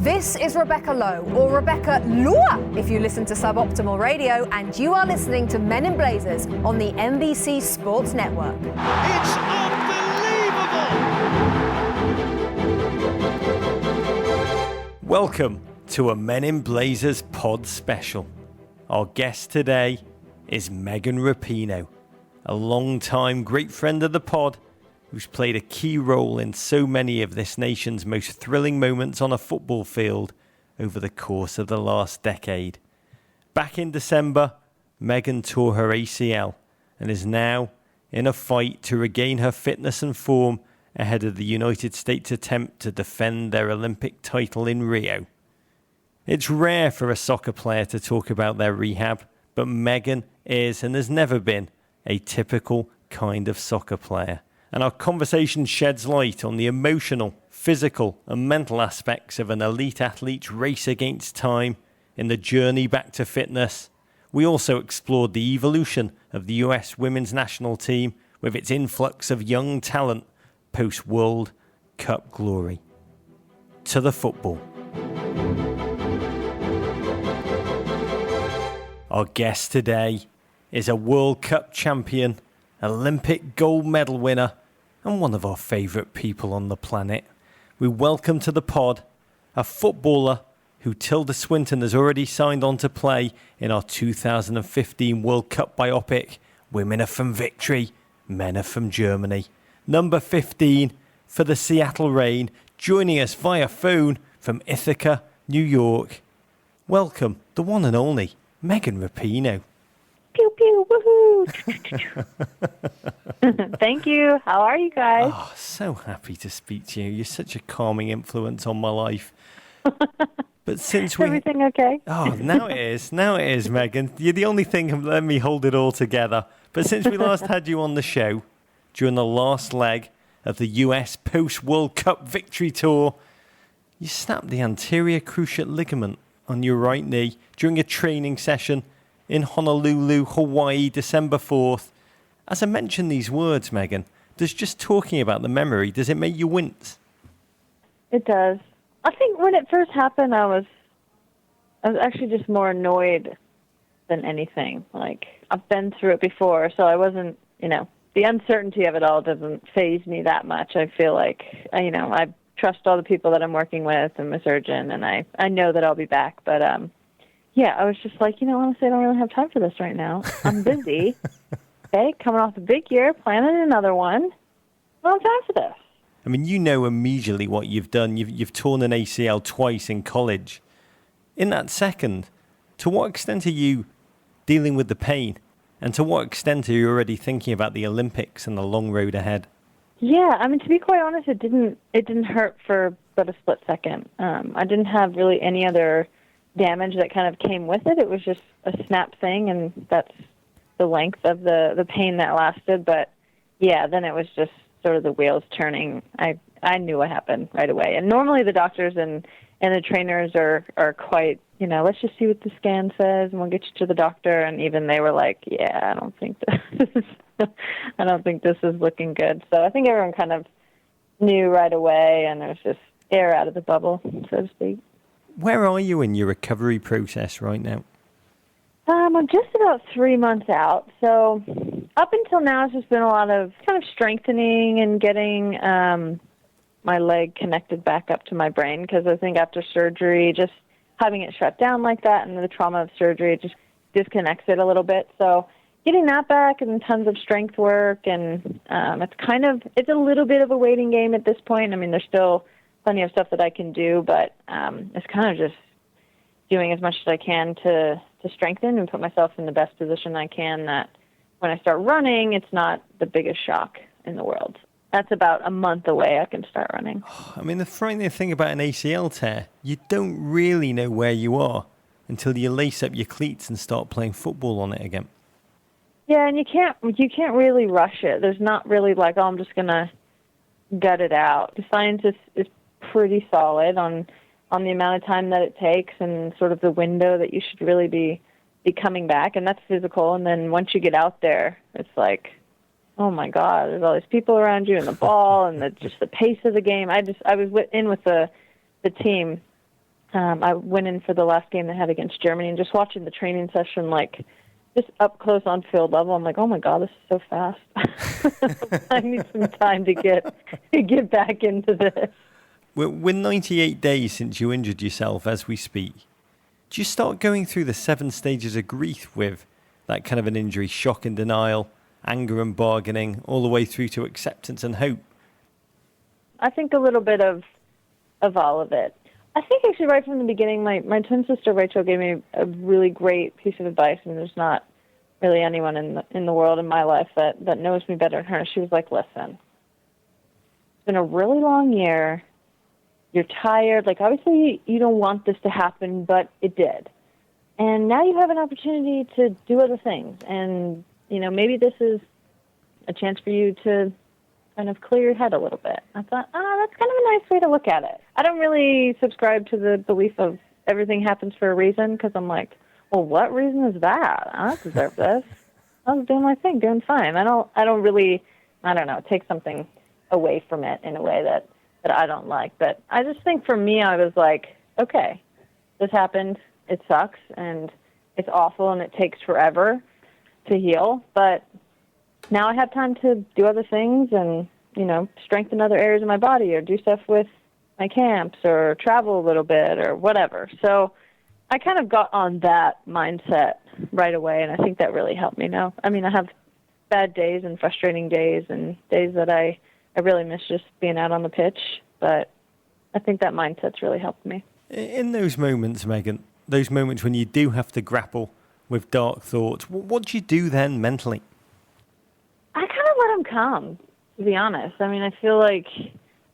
This is Rebecca Lowe, or Rebecca Lua if you listen to Suboptimal Radio, and you are listening to Men in Blazers on the NBC Sports Network. It's unbelievable! Welcome to a Men in Blazers pod special. Our guest today is Megan Rapinoe, a long-time great friend of the pod who's played a key role in so many of this nation's most thrilling moments on a football field over the course of the last decade. Back in December, Megan tore her ACL and is now in a fight to regain her fitness and form ahead of the United States' attempt to defend their Olympic title in Rio. It's rare for a soccer player to talk about their rehab, but Megan is and has never been a typical kind of soccer player. And our conversation sheds light on the emotional, physical and mental aspects of an elite athlete's race against time in the journey back to fitness. We also explored the evolution of the US women's national team with its influx of young talent post-World Cup glory. To the football. Our guest today is a World Cup champion, Olympic gold medal winner, and one of our favourite people on the planet. We welcome to the pod a footballer who Tilda Swinton has already signed on to play in our 2015 World Cup biopic, Women Are From Victory, Men Are From Germany. Number 15 for the Seattle Reign, joining us via phone from Ithaca, New York. Welcome, the one and only Megan Rapinoe. Pew, pew, woohoo! Thank you. How are you guys? Oh, so happy to speak to you. You're such a calming influence on my life. But since we... Everything okay? Oh, now it is. Now it is, Megan. You're the only thing let me hold it all together. But since we last had you on the show, during the last leg of the US post-World Cup victory tour, you snapped the anterior cruciate ligament on your right knee during a training session in Honolulu, Hawaii, December 4th. As I mention these words, Megan, does just talking about the memory, does it make you wince? It does. I think when it first happened, I was actually just more annoyed than anything. Like, I've been through it before, so I wasn't, the uncertainty of it all doesn't faze me that much. I feel like, I trust all the people that I'm working with and my surgeon, and I know that I'll be back, but, yeah, I was just like, honestly, I don't really have time for this right now. I'm busy. Okay, coming off a big year, planning another one. I don't have time for this. I mean, you know immediately what you've done. You've torn an ACL twice in college. In that second, to what extent are you dealing with the pain? And to what extent are you already thinking about the Olympics and the long road ahead? Yeah, I mean, to be quite honest, it didn't hurt for but a split second. I didn't have really any other damage that kind of came with it. It was just a snap thing, and that's the length of the pain that lasted. But yeah, then it was just sort of the wheels turning. I knew what happened right away. And normally the doctors and the trainers are quite, let's just see what the scan says and we'll get you to the doctor. And even they were like, yeah, I don't think this is looking good. So I think everyone kind of knew right away, and there was just air out of the bubble, so to speak. Where are you in your recovery process right now? I'm just about 3 months out. So up until now, it's just been a lot of kind of strengthening and getting my leg connected back up to my brain, because I think after surgery, just having it shut down like that and the trauma of surgery, it just disconnects it a little bit. So getting that back and tons of strength work, and it's a little bit of a waiting game at this point. I mean, there's still plenty of stuff that I can do, but it's kind of just doing as much as I can to strengthen and put myself in the best position I can, that when I start running, it's not the biggest shock in the world. That's about a month away I can start running. I mean, the frightening thing about an ACL tear, you don't really know where you are until you lace up your cleats and start playing football on it again. Yeah, and you can't really rush it. There's not really like, I'm just going to gut it out. The science is pretty solid on the amount of time that it takes and sort of the window that you should really be coming back, and that's physical. And then once you get out there, it's like, oh my God, there's all these people around you and the ball and just the pace of the game. I was in with the team I went in for the last game they had against Germany, and just watching the training session, like, just up close on field level, I'm like, oh my God, this is so fast. I need some time to get back into this. We're 98 days since you injured yourself as we speak. Do you start going through the 7 stages of grief with that kind of an injury? Shock and denial, anger and bargaining, all the way through to acceptance and hope? I think a little bit of all of it. I think actually right from the beginning, my twin sister Rachel gave me a really great piece of advice, and there's not really anyone in the world in my life that knows me better than her. She was like, listen, it's been a really long year. You're tired. Like, obviously, you don't want this to happen, but it did. And now you have an opportunity to do other things. And, maybe this is a chance for you to kind of clear your head a little bit. I thought, that's kind of a nice way to look at it. I don't really subscribe to the belief of everything happens for a reason, because I'm like, well, what reason is that? I don't deserve this. I was doing my thing, doing fine. I don't know, take something away from it in a way that I don't like. But I just think for me, I was like, okay, this happened. It sucks, and it's awful, and it takes forever to heal. But now I have time to do other things and, strengthen other areas of my body or do stuff with my camps or travel a little bit or whatever. So I kind of got on that mindset right away, and I think that really helped me now. I mean, I have bad days and frustrating days and days that I really miss just being out on the pitch, but I think that mindset's really helped me. In those moments, Megan, those moments when you do have to grapple with dark thoughts, what do you do then mentally? I kind of let them come, to be honest. I mean, I feel like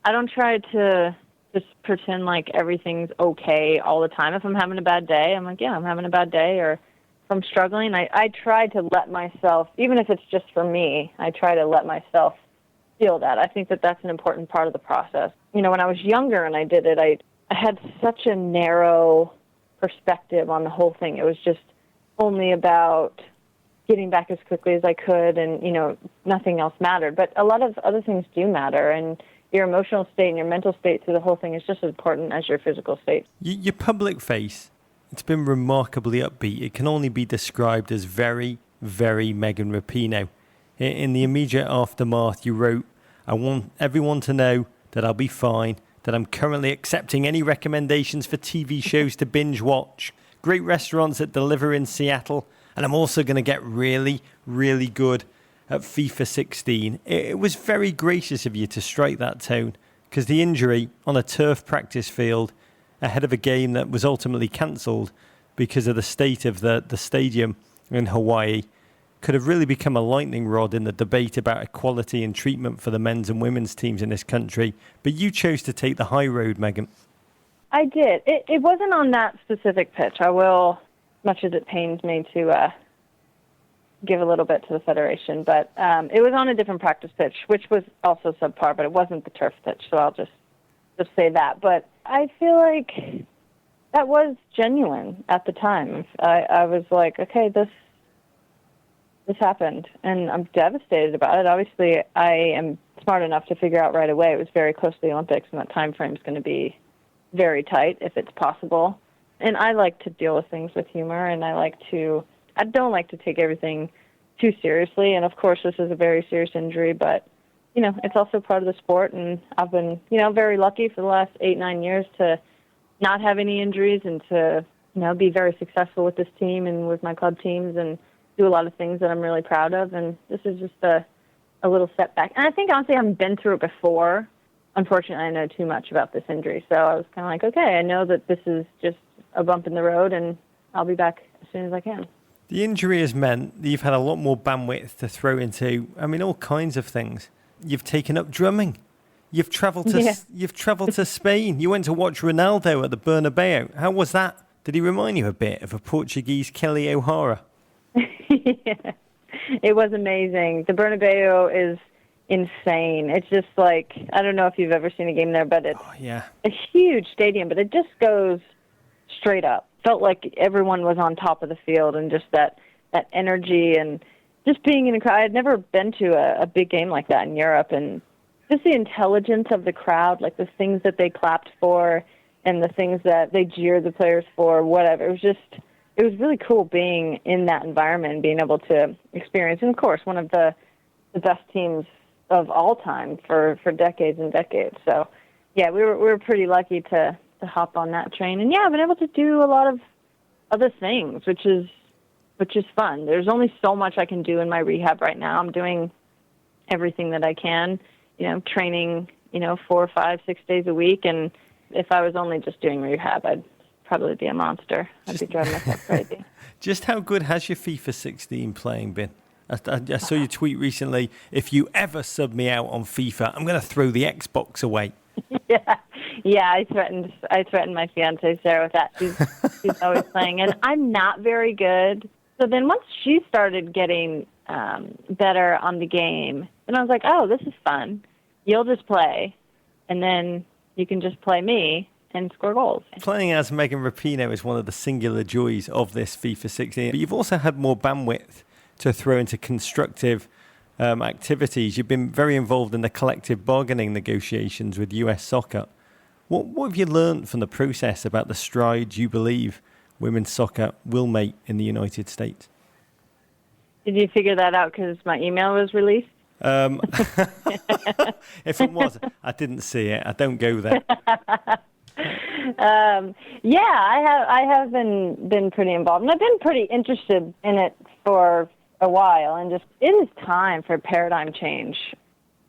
I don't try to just pretend like everything's okay all the time. If I'm having a bad day, I'm like, yeah, I'm having a bad day. Or if I'm struggling, I try to let myself, even if it's just for me, I try to let myself feel that. I think that that's an important part of the process. When I was younger and I did it, I had such a narrow perspective on the whole thing. It was just only about getting back as quickly as I could, and, nothing else mattered. But a lot of other things do matter, and your emotional state and your mental state through the whole thing is just as important as your physical state. Your public face, it's been remarkably upbeat. It can only be described as very, very Megan Rapinoe. In the immediate aftermath, you wrote, I want everyone to know that I'll be fine, that I'm currently accepting any recommendations for TV shows to binge watch, great restaurants that deliver in Seattle, and I'm also going to get really, really good at FIFA 16. It was very gracious of you to strike that tone, because the injury on a turf practice field ahead of a game that was ultimately cancelled because of the state of the stadium in Hawaii could have really become a lightning rod in the debate about equality and treatment for the men's and women's teams in this country. But you chose to take the high road, Megan. I did. It wasn't on that specific pitch. I will, much as it pains me to give a little bit to the Federation, but it was on a different practice pitch, which was also subpar, but it wasn't the turf pitch, so I'll just say that. But I feel like that was genuine at the time. I was like, okay, this happened, and I'm devastated about it. Obviously, I am smart enough to figure out right away it was very close to the Olympics, and that time frame is going to be very tight if it's possible. And I like to deal with things with humor, and I don't like to take everything too seriously. And of course, this is a very serious injury, but it's also part of the sport. And I've been, very lucky for the last 8-9 years to not have any injuries and to, be very successful with this team and with my club teams and do a lot of things that I'm really proud of. And this is just a little setback. And I think honestly, I haven't been through it before. Unfortunately, I know too much about this injury. So I was kind of like, okay, I know that this is just a bump in the road, and I'll be back as soon as I can. The injury has meant that you've had a lot more bandwidth to throw into, all kinds of things. You've taken up drumming. You've travelled to Spain. You went to watch Ronaldo at the Bernabeu. How was that? Did he remind you a bit of a Portuguese Kelly O'Hara? Yeah, it was amazing. The Bernabeu is insane. It's just like, I don't know if you've ever seen a game there, but it's a huge stadium, but it just goes straight up. Felt like everyone was on top of the field, and just that energy and just being in a crowd. I had never been to a big game like that in Europe, and just the intelligence of the crowd, like the things that they clapped for and the things that they jeered the players for, whatever. It was really cool being in that environment and being able to experience, and of course, one of the best teams of all time for decades and decades. So, yeah, we were pretty lucky to hop on that train. And, yeah, I've been able to do a lot of other things, which is fun. There's only so much I can do in my rehab right now. I'm doing everything that I can, training, 4, 5, 6 days a week. And if I was only just doing rehab, I'd probably be a monster. I'd be driving myself crazy. Just how good has your FIFA 16 playing been? I saw you tweet recently, if you ever sub me out on FIFA, I'm going to throw the Xbox away. Yeah. I threatened my fiance Sarah with that. She's always playing, and I'm not very good. So then once she started getting better on the game, and I was like, oh, this is fun. You'll just play, and then you can just play me and score goals. Playing as Megan Rapinoe is one of the singular joys of this FIFA 16. But you've also had more bandwidth to throw into constructive activities. You've been very involved in the collective bargaining negotiations with US Soccer. What have you learned from the process about the strides you believe women's soccer will make in the United States? Did you figure that out because my email was released? If it was, I didn't see it. I don't go there. I have been pretty involved, and I've been pretty interested in it for a while, and just it is time for a paradigm change.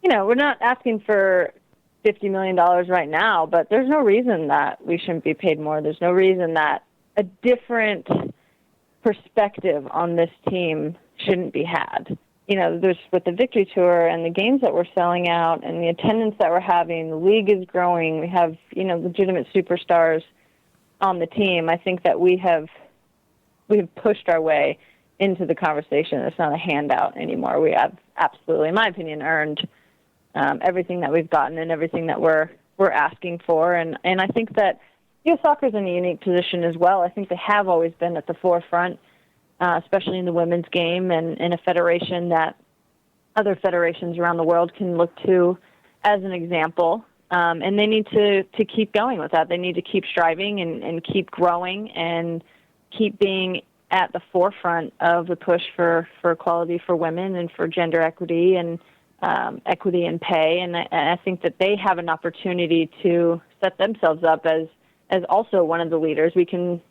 We're not asking for $50 million right now, but there's no reason that we shouldn't be paid more. There's no reason that a different perspective on this team shouldn't be had. There's with the Victory Tour and the games that we're selling out and the attendance that we're having, the league is growing. We have, legitimate superstars on the team. I think that we have pushed our way into the conversation. It's not a handout anymore. We have absolutely, in my opinion, earned everything that we've gotten and everything that we're asking for. And I think that U.S. Soccer is in a unique position as well. I think they have always been at the forefront, especially in the women's game, and in a federation that other federations around the world can look to as an example. And they need to keep going with that. They need to keep striving and keep growing and keep being at the forefront of the push for equality for women and for gender equity and equity in pay. And I think that they have an opportunity to set themselves up as also one of the leaders. We can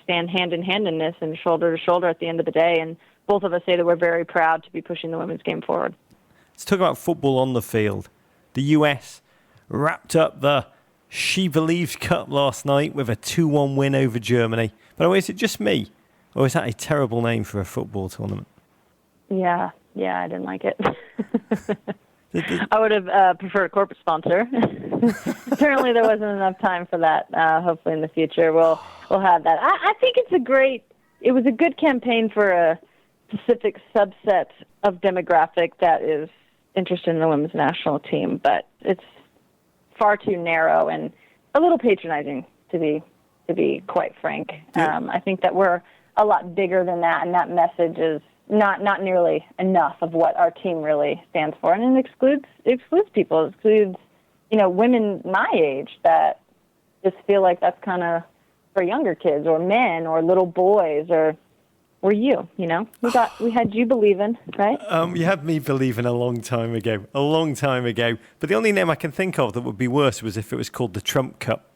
stand hand in hand in this and shoulder to shoulder at the end of the day. And both of us say that we're very proud to be pushing the women's game forward. Let's talk about football on the field. The US wrapped up the She Believes Cup last night with a 2-1 win over Germany. By the way, is it just me? Or is that a terrible name for a football tournament? Yeah, I didn't like it. I would have preferred a corporate sponsor. Apparently there wasn't enough time for that. Hopefully in the future we'll have that. I think it was a good campaign for a specific subset of demographic that is interested in the women's national team, but it's far too narrow and a little patronizing, to be quite frank. Yeah. I think that we're a lot bigger than that, and that message is not nearly enough of what our team really stands for, and it excludes people. It excludes, women my age that just feel like that's kind of for younger kids or men or little boys or you. We had you believing, right? You had me believing a long time ago. But the only name I can think of that would be worse was if it was called the Trump Cup.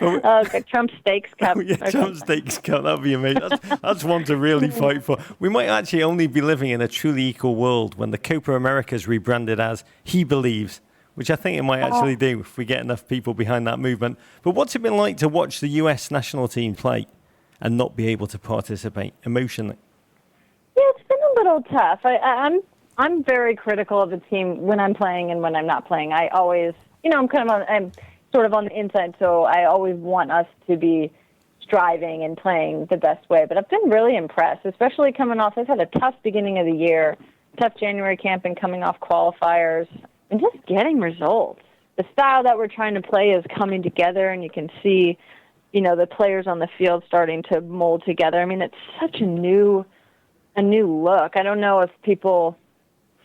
Okay, Trump Steaks Cup. Yeah, Trump Steaks Cup. That would be amazing. That's one to really fight for. We might actually only be living in a truly equal world when the Copa America is rebranded as He Believes, which I think it might actually do if we get enough people behind that movement. But what's it been like to watch the US national team play and not be able to participate emotionally? Yeah, it's been a little tough. I'm very critical of the team when I'm playing and when I'm not playing. I always, I'm sort of on the inside, so I always want us to be striving and playing the best way. But I've been really impressed, especially coming off. I've had a tough beginning of the year, tough January camp, and coming off qualifiers, and just getting results. The style that we're trying to play is coming together, and you can see, the players on the field starting to mold together. I mean, it's such a new look. I don't know if people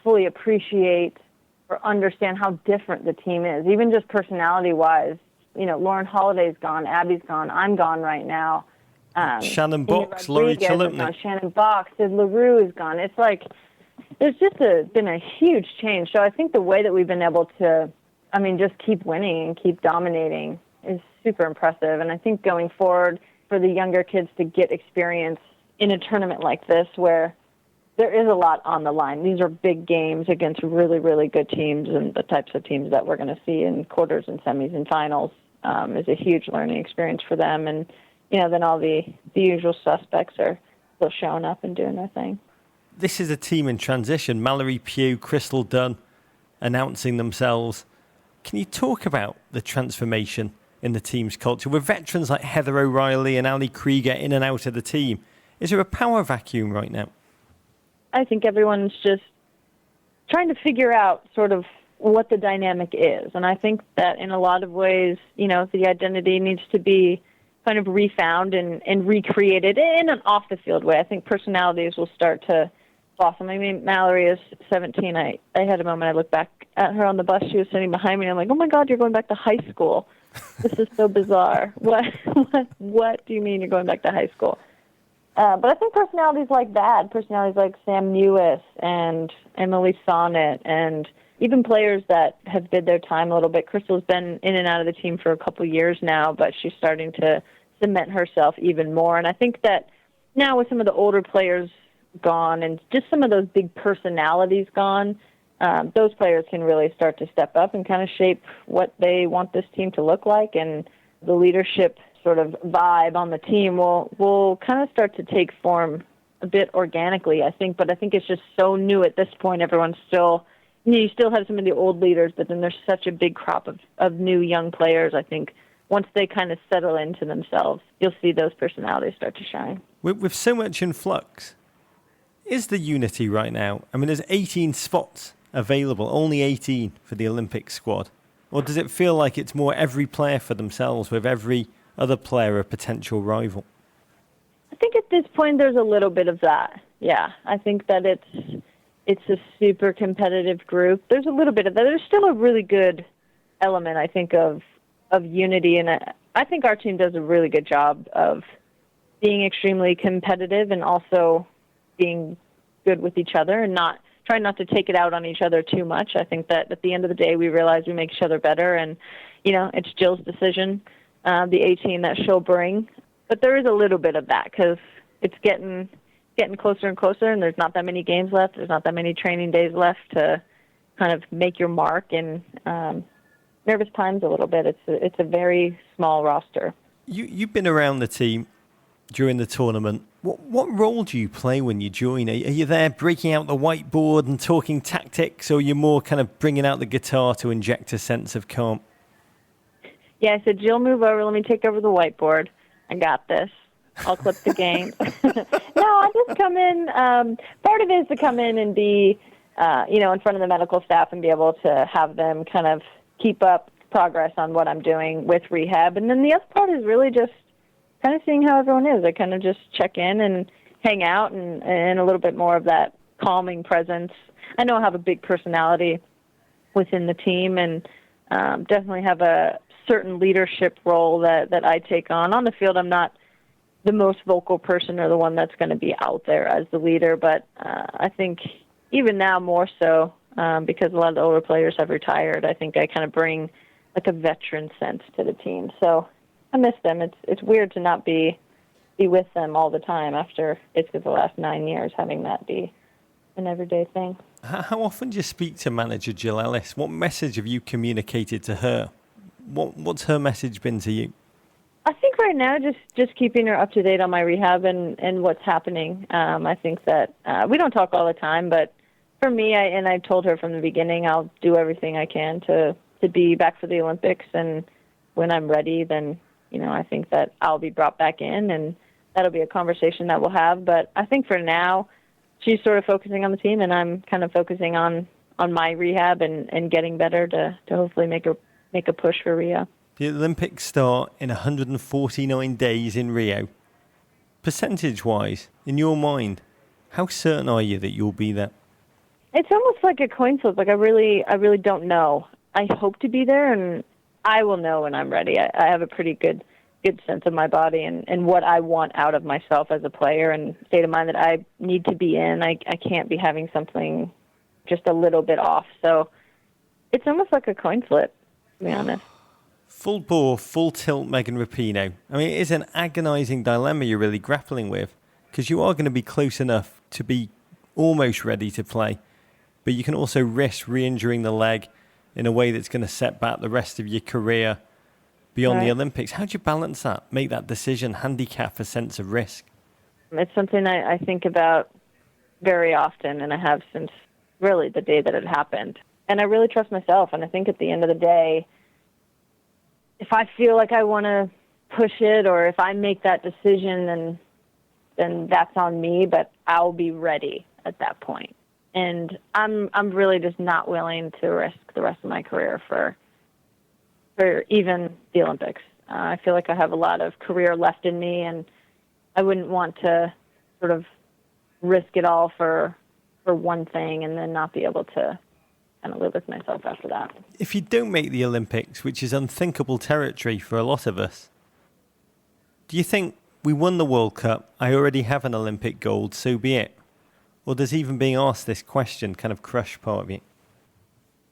fully appreciate or understand how different the team is, even just personality-wise. Lauren Holiday's gone, Abby's gone, I'm gone right now. Shannon Amy Box, Laurie Rodriguez is Chalupnik. gone, Shannon Box, Sid LaRue is gone. It's like there's just been a huge change. So I think the way that we've been able to, just keep winning and keep dominating is super impressive. And I think going forward for the younger kids to get experience in a tournament like this where there is a lot on the line. These are big games against really, really good teams, and the types of teams that we're going to see in quarters and semis and finals is a huge learning experience for them. And, then all the usual suspects are still showing up and doing their thing. This is a team in transition. Mallory Pugh, Crystal Dunn announcing themselves. Can you talk about the transformation in the team's culture? With veterans like Heather O'Reilly and Ali Krieger in and out of the team, is there a power vacuum right now? I think everyone's just trying to figure out sort of what the dynamic is. And I think that in a lot of ways, the identity needs to be kind of refound and recreated in an off-the-field way. I think personalities will start to blossom. Mallory is 17. I had a moment, I looked back at her on the bus. She was sitting behind me, and I'm like, oh, my God, you're going back to high school. This is so bizarre. What do you mean you're going back to high school? But I think personalities like that, personalities like Sam Mewis and Emily Sonnet, and even players that have bid their time a little bit. Crystal's been in and out of the team for a couple years now, but she's starting to cement herself even more. And I think that now with some of the older players gone and just some of those big personalities gone, those players can really start to step up and kind of shape what they want this team to look like. And the leadership sort of vibe on the team will kind of start to take form a bit organically, I think. But I think it's just so new at this point. Everyone's still, you still have some of the old leaders, but then there's such a big crop of new young players. I think once they kind of settle into themselves, you'll see those personalities start to shine. With so much in flux, is the unity right now? There's 18 spots available, only 18 for the Olympic squad. Or does it feel like it's more every player for themselves, with every other player a potential rival? I think at this point there's a little bit of that. Yeah, I think that it's a super competitive group. There's a little bit of that. There's still a really good element, I think, of unity, and I think our team does a really good job of being extremely competitive and also being good with each other and trying not to take it out on each other too much. I think that at the end of the day we realize we make each other better, and it's Jill's decision, the 18 that she'll bring. But there is a little bit of that because it's getting closer and closer, and there's not that many games left. There's not that many training days left to kind of make your mark, and nervous times a little bit. It's a very small roster. You've been around the team during the tournament. What role do you play when you join? Are you there breaking out the whiteboard and talking tactics, or you're more kind of bringing out the guitar to inject a sense of calm? Yeah, I said, Jill, move over. Let me take over the whiteboard. I got this. I'll clip the game. No, I just come in. Part of it is to come in and be, in front of the medical staff and be able to have them kind of keep up progress on what I'm doing with rehab. And then the other part is really just kind of seeing how everyone is. I kind of just check in and hang out and a little bit more of that calming presence. I know I have a big personality within the team and definitely have a certain leadership role that I take on. On the field, I'm not the most vocal person or the one that's going to be out there as the leader, but I think even now more so because a lot of the older players have retired, I think I kind of bring like a veteran sense to the team. So I miss them. It's weird to not be with them all the time after basically the last 9 years, having that be an everyday thing. How often do you speak to manager Jill Ellis? What message have you communicated to her? What's her message been to you? I think right now just keeping her up to date on my rehab and what's happening. I think that we don't talk all the time, but for me, I told her from the beginning, I'll do everything I can to be back for the Olympics, and when I'm ready, then I think that I'll be brought back in, and that'll be a conversation that we'll have. But I think for now, she's sort of focusing on the team, and I'm kind of focusing on my rehab and getting better to hopefully make a push for Rio. The Olympics start in 149 days in Rio. Percentage-wise, in your mind, how certain are you that you'll be there? It's almost like a coin flip. Like I really don't know. I hope to be there, and I will know when I'm ready. I have a pretty good sense of my body and what I want out of myself as a player and state of mind that I need to be in. I can't be having something just a little bit off. So it's almost like a coin flip, to be honest. Full bore, full tilt Megan Rapinoe. I mean, it is an agonising dilemma you're really grappling with, because you are going to be close enough to be almost ready to play, but you can also risk re-injuring the leg in a way that's going to set back the rest of your career beyond the Olympics. How do you balance that, make that decision, handicap a sense of risk? It's something I think about very often, and I have since really the day that it happened. And I really trust myself, and I think at the end of the day, if I feel like I want to push it or if I make that decision, then that's on me, but I'll be ready at that point. And I'm really just not willing to risk the rest of my career for even the Olympics. I feel like I have a lot of career left in me, and I wouldn't want to sort of risk it all for one thing and then not be able to kind of live with myself after that. If you don't make the Olympics, which is unthinkable territory for a lot of us, do you think we won the World Cup, I already have an Olympic gold, so be it? Or does even being asked this question kind of crush part of you?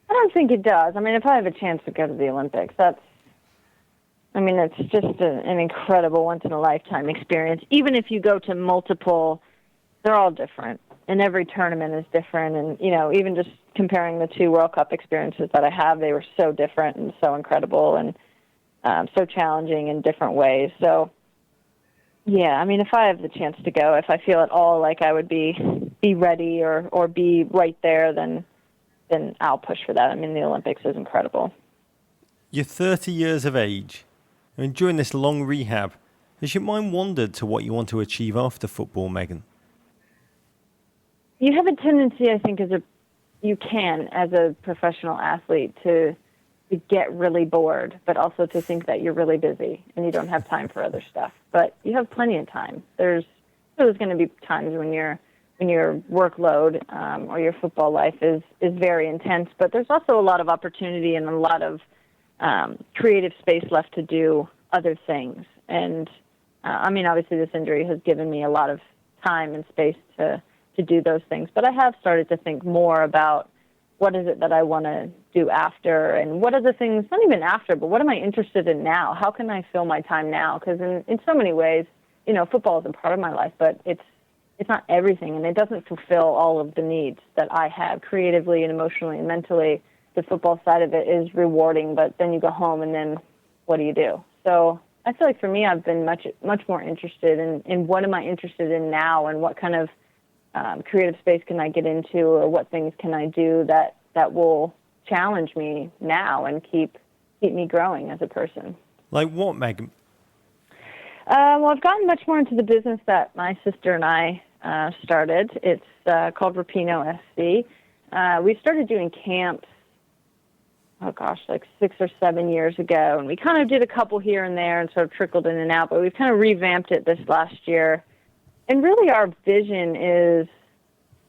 I don't think it does. I mean, if I have a chance to go to the Olympics, it's just an incredible once-in-a-lifetime experience. Even if you go to multiple, they're all different. And every tournament is different. And, even just comparing the two World Cup experiences that I have, they were so different and so incredible and so challenging in different ways. So, yeah, if I have the chance to go, if I feel at all like I would be ready or be right there, then I'll push for that. The Olympics is incredible. You're 30 years of age. During this long rehab, has your mind wandered to what you want to achieve after football, Megan? You have a tendency, I think, as a professional athlete to get really bored, but also to think that you're really busy and you don't have time for other stuff. But you have plenty of time. There's going to be times when your workload or your football life is very intense, but there's also a lot of opportunity and a lot of creative space left to do other things. And obviously this injury has given me a lot of time and space to do those things, but I have started to think more about what is it that I want to do after, and what are the things, not even after, but what am I interested in now? How can I fill my time now? Because in so many ways, football is a part of my life, but it's not everything, and it doesn't fulfill all of the needs that I have creatively and emotionally and mentally. The football side of it is rewarding, but then you go home, and then what do you do? So I feel like for me, I've been much more interested in what am I interested in now, and what kind of creative space can I get into, or what things can I do that will challenge me now and keep me growing as a person. Like what, Megan? Well, I've gotten much more into the business that my sister and I started. It's called Rapinoe SC. We started doing camps, like 6 or 7 years ago, and we kind of did a couple here and there and sort of trickled in and out, but we've kind of revamped it this last year. And really our vision is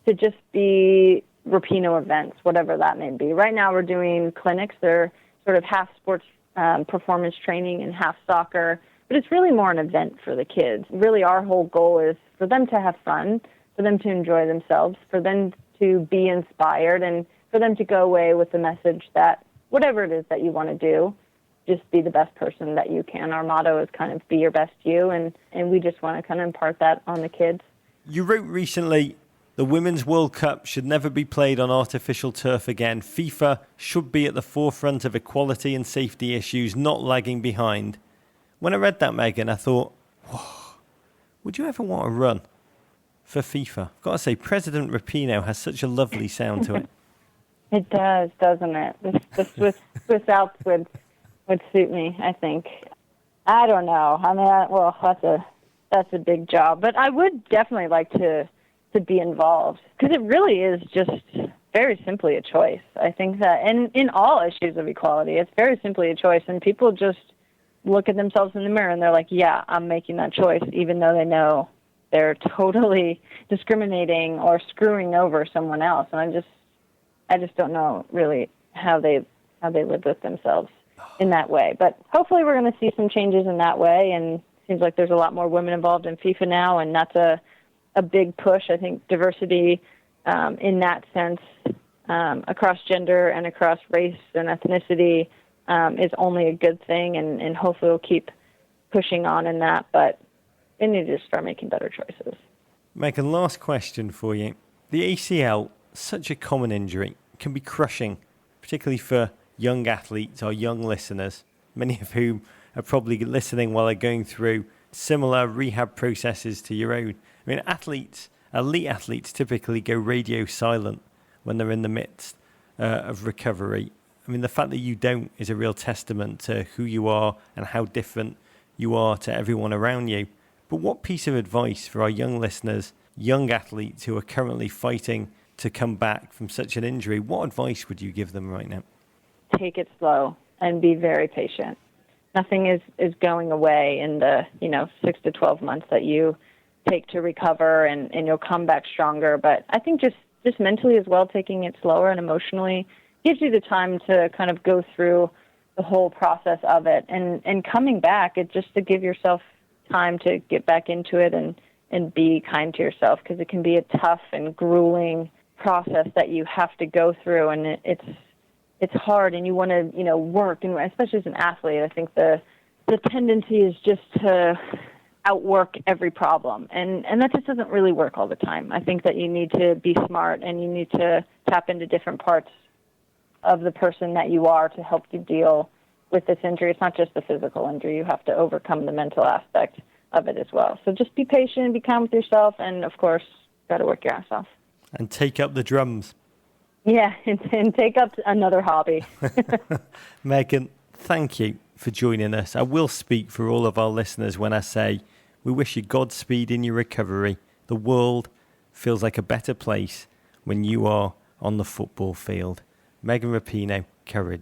to just be Rapinoe events, whatever that may be. Right now we're doing clinics. They're sort of half sports performance training and half soccer, but it's really more an event for the kids. Really our whole goal is for them to have fun, for them to enjoy themselves, for them to be inspired, and for them to go away with the message that whatever it is that you want to do, just be the best person that you can. Our motto is kind of be your best you, and we just want to kind of impart that on the kids. You wrote recently, the Women's World Cup should never be played on artificial turf again. FIFA should be at the forefront of equality and safety issues, not lagging behind. When I read that, Megan, I thought, whoa, would you ever want to run for FIFA? I've got to say, President Rapinoe has such a lovely sound to it. It does, doesn't it? The Swiss Alps would suit me, I think. I don't know. That's a big job. But I would definitely like to be involved, because it really is just very simply a choice. I think that in all issues of equality, it's very simply a choice, and people just look at themselves in the mirror and they're like, yeah, I'm making that choice, even though they know they're totally discriminating or screwing over someone else. And I just don't know really how they live with themselves. in that way. But hopefully we're going to see some changes in that way, and it seems like there's a lot more women involved in FIFA now, and that's a big push. I think diversity in that sense across gender and across race and ethnicity is only a good thing, and hopefully we'll keep pushing on in that, but they need to start making better choices. Megan, last question for you. The ACL, such a common injury, can be crushing, particularly for young athletes or young listeners, many of whom are probably listening while they're going through similar rehab processes to your own. I mean, elite athletes typically go radio silent when they're in the midst of recovery. I mean, the fact that you don't is a real testament to who you are and how different you are to everyone around you. But what piece of advice for our young listeners, young athletes who are currently fighting to come back from such an injury, what advice would you give them right now? Take it slow and be very patient. Nothing is going away in the 6 to 12 months that you take to recover, and you'll come back stronger. But I think just mentally as well, taking it slower and emotionally gives you the time to kind of go through the whole process of it. And coming back, it's just to give yourself time to get back into it and be kind to yourself, because it can be a tough and grueling process that you have to go through, and it's hard, and you want to work, and especially as an athlete, I think the tendency is just to outwork every problem, and that just doesn't really work all the time. I think that you need to be smart, and you need to tap into different parts of the person that you are to help you deal with this injury. It's not just the physical injury. You have to overcome the mental aspect of it as well. So just be patient, be kind with yourself, and of course, got to work your ass off. And take up the drums. Yeah, and take up another hobby. Megan, thank you for joining us. I will speak for all of our listeners when I say we wish you Godspeed in your recovery. The world feels like a better place when you are on the football field. Megan Rapinoe, courage.